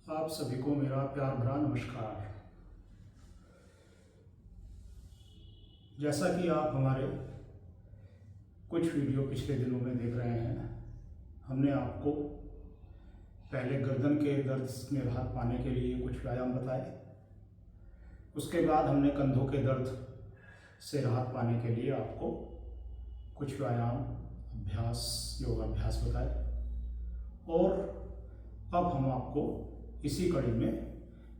आप सभी को मेरा प्यार भरा नमस्कार। जैसा कि आप हमारे कुछ वीडियो पिछले दिनों में देख रहे हैं, हमने आपको पहले गर्दन के दर्द में राहत पाने के लिए कुछ व्यायाम बताए। उसके बाद हमने कंधों के दर्द से राहत पाने के लिए आपको कुछ व्यायाम योगाभ्यास बताए। और अब हम आपको इसी कड़ी में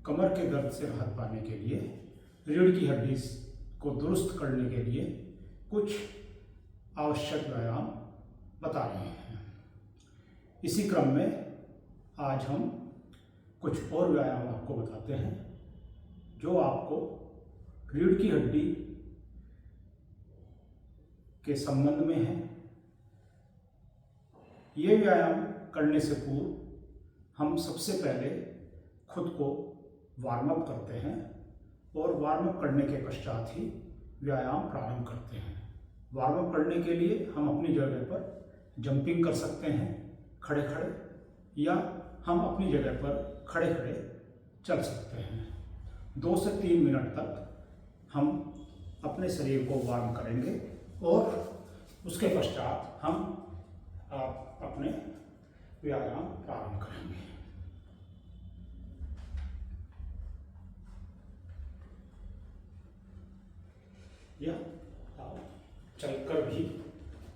कमर के दर्द से राहत पाने के लिए, रीढ़ की हड्डी को दुरुस्त करने के लिए कुछ आवश्यक व्यायाम बता रहे हैं। इसी क्रम में आज हम कुछ और व्यायाम आपको बताते हैं जो आपको रीढ़ की हड्डी के संबंध में है। ये व्यायाम करने से पूर्व हम सबसे पहले खुद को वार्म अप करते हैं और वार्म अप करने के पश्चात ही व्यायाम प्रारंभ करते हैं। वार्म अप करने के लिए हम अपनी जगह पर जंपिंग कर सकते हैं खड़े खड़े, या हम अपनी जगह पर खड़े खड़े चल सकते हैं। 2 से 3 मिनट तक हम अपने शरीर को वार्म करेंगे और उसके पश्चात हम अपने व्यायाम प्रारंभ करेंगे। या आप चलकर भी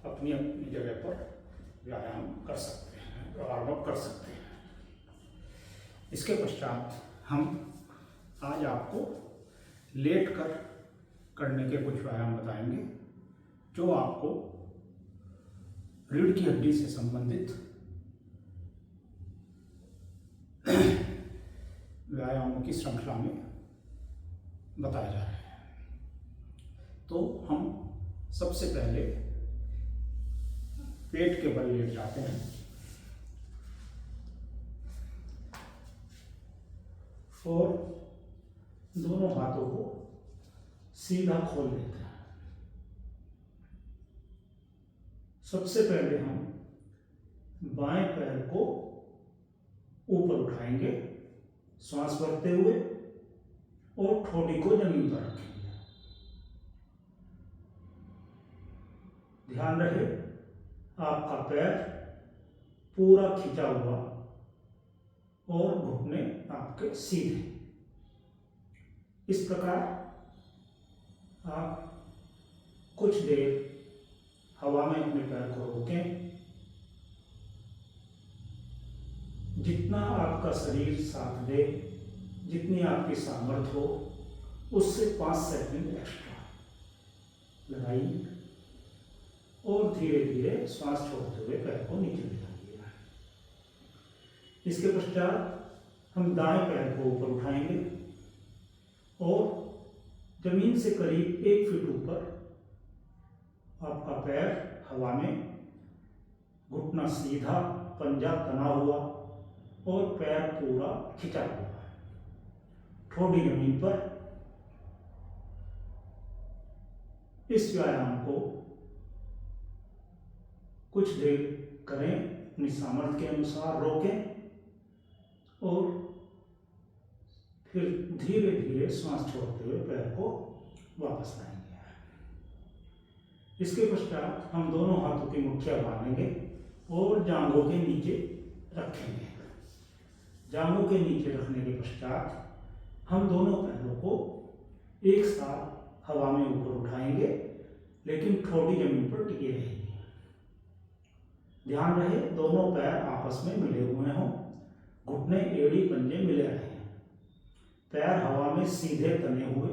अपनी अपनी जगह पर व्यायाम कर सकते हैं, वार्म अप कर सकते हैं। इसके पश्चात हम आज आपको लेट कर करने के कुछ व्यायाम बताएंगे जो आपको रीढ़ की हड्डी से संबंधित व्यायामों की श्रृंखला में बताए जा रहे हैं। तो हम सबसे पहले पेट के बल लेट जाते हैं और दोनों हाथों को सीधा खोल लेते हैं। सबसे पहले हम बाएं पैर को ऊपर उठाएंगे श्वास भरते हुए और ठोड़ी को जमीन पर रखेंगे। ध्यान रहे आपका पैर पूरा खिंचा हुआ और घुटने आपके सीधे। इस प्रकार आप कुछ देर हवा में अपने पैर को रोकें। जितना आपका शरीर साथ दे, जितनी आपकी सामर्थ्य हो, उससे 5 सेकंड एक्स्ट्रा लगाइए और धीरे धीरे श्वास छोड़ते हुए पैर को नीचे ले जाइए। इसके पश्चात हम दाएं पैर को ऊपर उठाएंगे और जमीन से करीब 1 फीट ऊपर आपका पैर हवा में, घुटना सीधा, पंजा तना हुआ और पैर पूरा खिंचा हुआ, ठोड़ी जमीन पर। इस व्यायाम को कुछ देर करें, अपनी सामर्थ्य के अनुसार रोकें और फिर धीरे धीरे श्वास छोड़ते हुए पैर को वापस लाएंगे। इसके पश्चात हम दोनों हाथों की मुठ्ठियां बांधेंगे और जांघों के नीचे रखेंगे। जांघों के नीचे रखने के पश्चात हम दोनों पैरों को एक साथ हवा में ऊपर उठाएंगे, लेकिन ठोड़ी जमीन पर टिके रहेंगे। ध्यान रहे दोनों पैर आपस में मिले हुए हों, घुटने, एड़ी, पंजे मिले रहें। पैर हवा में सीधे तने हुए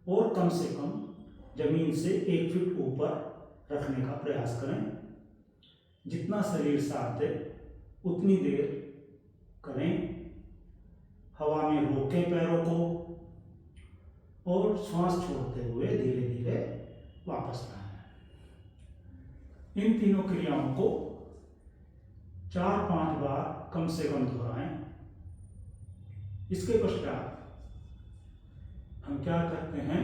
और कम से कम जमीन से 1 फीट ऊपर रखने का प्रयास करें। जितना शरीर साथ दे उतनी देर करें। हवा में रोकें पैरों को और श्वास छोड़ते हुए धीरे धीरे वापस लाएं। इन तीनों क्रियाओं को 4-5 बार कम से कम दोहराएं। इसके पश्चात हम क्या करते हैं,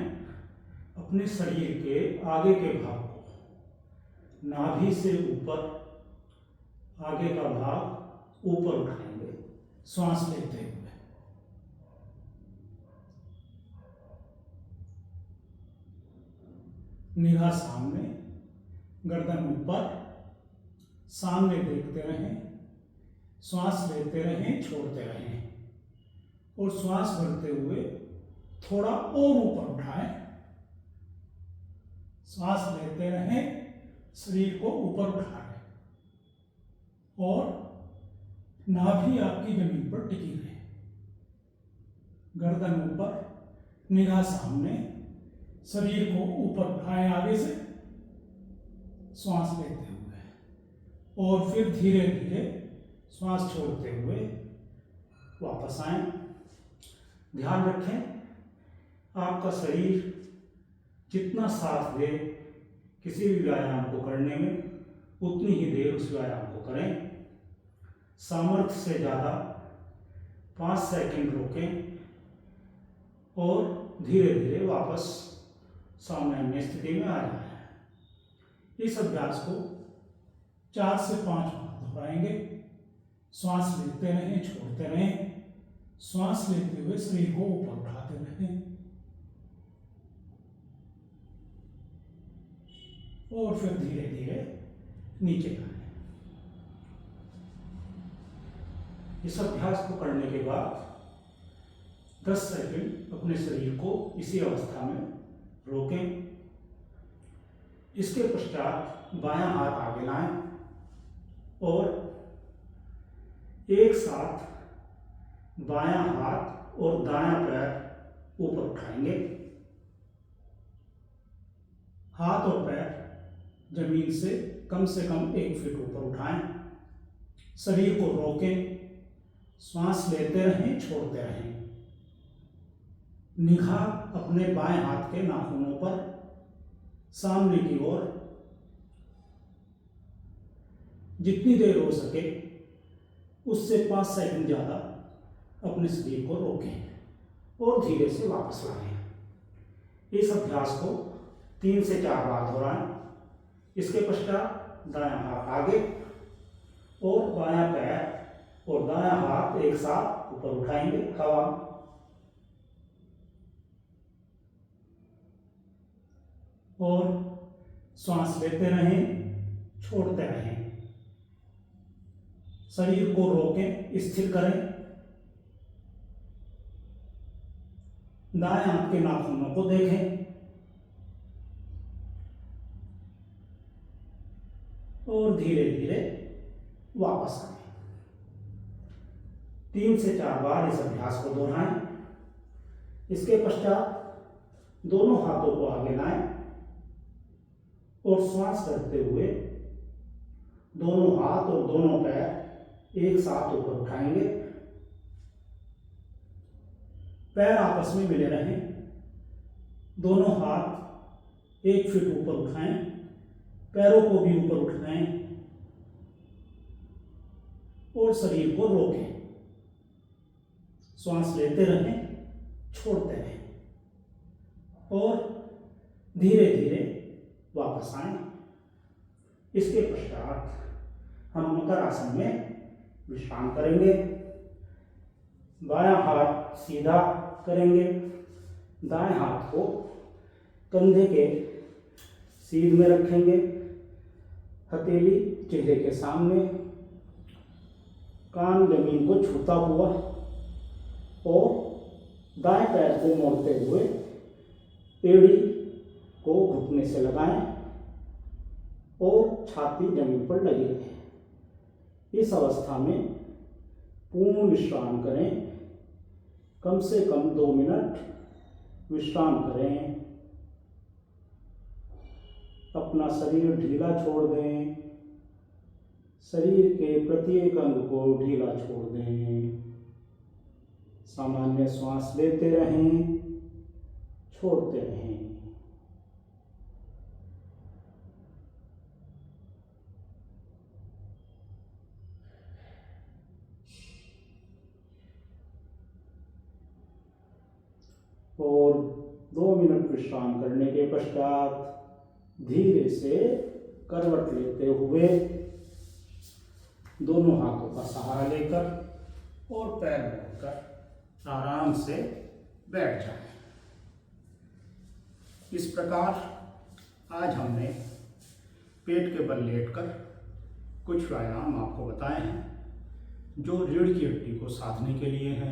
अपने शरीर के आगे के भाग को नाभि से ऊपर, आगे का भाग ऊपर उठाएंगे श्वास लेते हुए। निगाह सामने, गर्दन ऊपर, सामने देखते रहें, श्वास लेते रहें, छोड़ते रहें और श्वास भरते हुए थोड़ा और ऊपर उठाएं। श्वास लेते रहें, शरीर को ऊपर उठाएं और नाभि आपकी जमीन पर टिकी रहे। गर्दन ऊपर, निगाह सामने, शरीर को ऊपर उठाएं आगे से, श्वास लेते हुए और फिर धीरे धीरे श्वास छोड़ते हुए वापस आएं। ध्यान रखें, आपका शरीर जितना साथ दे किसी भी व्यायाम को करने में, उतनी ही देर उस व्यायाम को करें। सामर्थ्य से ज़्यादा 5 सेकंड रोकें और धीरे धीरे वापस सामान्य स्थिति में आ जाए। इस अभ्यास को 4 से 5 बार दोहराएंगे। श्वास लेते रहें, छोड़ते रहें, श्वास लेते हुए शरीर को ऊपर उठाते रहें और फिर धीरे धीरे नीचे आए। इस अभ्यास को करने के बाद 10 सेकंड अपने शरीर को इसी अवस्था में रोकें। इसके पश्चात बायां हाथ आगे लाएं और एक साथ बायां हाथ और दायां पैर ऊपर उठाएंगे। हाथ और पैर जमीन से कम 1 फीट ऊपर उठाएं। शरीर को रोकें, श्वास लेते रहें, छोड़ते रहें। निगाह अपने बाएं हाथ के नाखूनों पर सामने की ओर जितनी देर हो सके उससे 5 सेकंड ज़्यादा अपने शरीर को रोकें और धीरे से वापस लाएं। इस अभ्यास को 3 से 4 बार दोहराएं। इसके पश्चात दायां हाथ आगे और बायां पैर और दायां हाथ एक साथ ऊपर उठाएंगे हवा और श्वास लेते रहें, छोड़ते रहें। शरीर को रोकें, स्थिर करें। दाएं हाथ के नाखूनों को देखें और धीरे धीरे वापस आए। 3 से 4 बार इस अभ्यास को दोहराएं। इसके पश्चात दोनों हाथों को आगे लाएं और श्वास करते हुए दोनों हाथ और दोनों पैर एक साथ ऊपर उठाएंगे। पैर आपस में मिले रहें। दोनों हाथ 1 फीट ऊपर उठाएं, पैरों को भी ऊपर उठाएं और शरीर को रोकें। श्वास लेते रहें, छोड़ते रहें और धीरे धीरे वापस आएं। इसके पश्चात हम मकर आसन में विश्राम करेंगे। बायां हाथ सीधा करेंगे, दाएं हाथ को कंधे के सीध में रखेंगे, हथेली चेहरे के सामने, कान जमीन को छूता हुआ और दाएं पैर को मोड़ते हुए एड़ी को घुटने से लगाएं और छाती जमीन पर लगी रहे। इस अवस्था में पूर्ण विश्राम करें। कम से कम 2 मिनट विश्राम करें। अपना शरीर ढीला छोड़ दें। शरीर के प्रत्येक अंग को ढीला छोड़ दें। सामान्य श्वास लेते रहें, छोड़ते रहें। और 2 मिनट विश्राम करने के पश्चात धीरे से करवट लेते हुए दोनों हाथों का सहारा लेकर और पैर मोड़कर आराम से बैठ जाएं। इस प्रकार आज हमने पेट के बल लेटकर कुछ व्यायाम आपको बताए हैं जो रीढ़ की हड्डी को साधने के लिए हैं,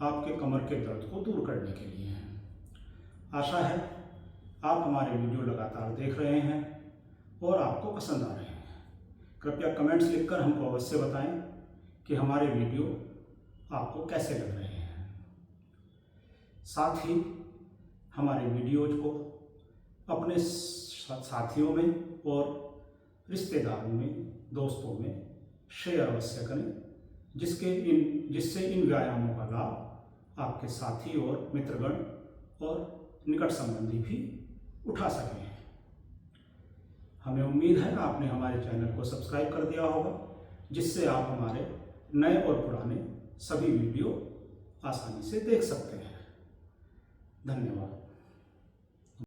आपके कमर के दर्द को दूर करने के लिए हैं। आशा है आप हमारे वीडियो लगातार देख रहे हैं और आपको पसंद आ रहे हैं। कृपया कमेंट्स लिखकर हमको अवश्य बताएं कि हमारे वीडियो आपको कैसे लग रहे हैं। साथ ही हमारे वीडियोज को अपने साथियों में और रिश्तेदारों में, दोस्तों में शेयर अवश्य करें, जिससे इन व्यायामों का लाभ आपके साथी और मित्रगण और निकट संबंधी भी उठा सकें। हमें उम्मीद है आपने हमारे चैनल को सब्सक्राइब कर दिया होगा, जिससे आप हमारे नए और पुराने सभी वीडियो आसानी से देख सकते हैं। धन्यवाद।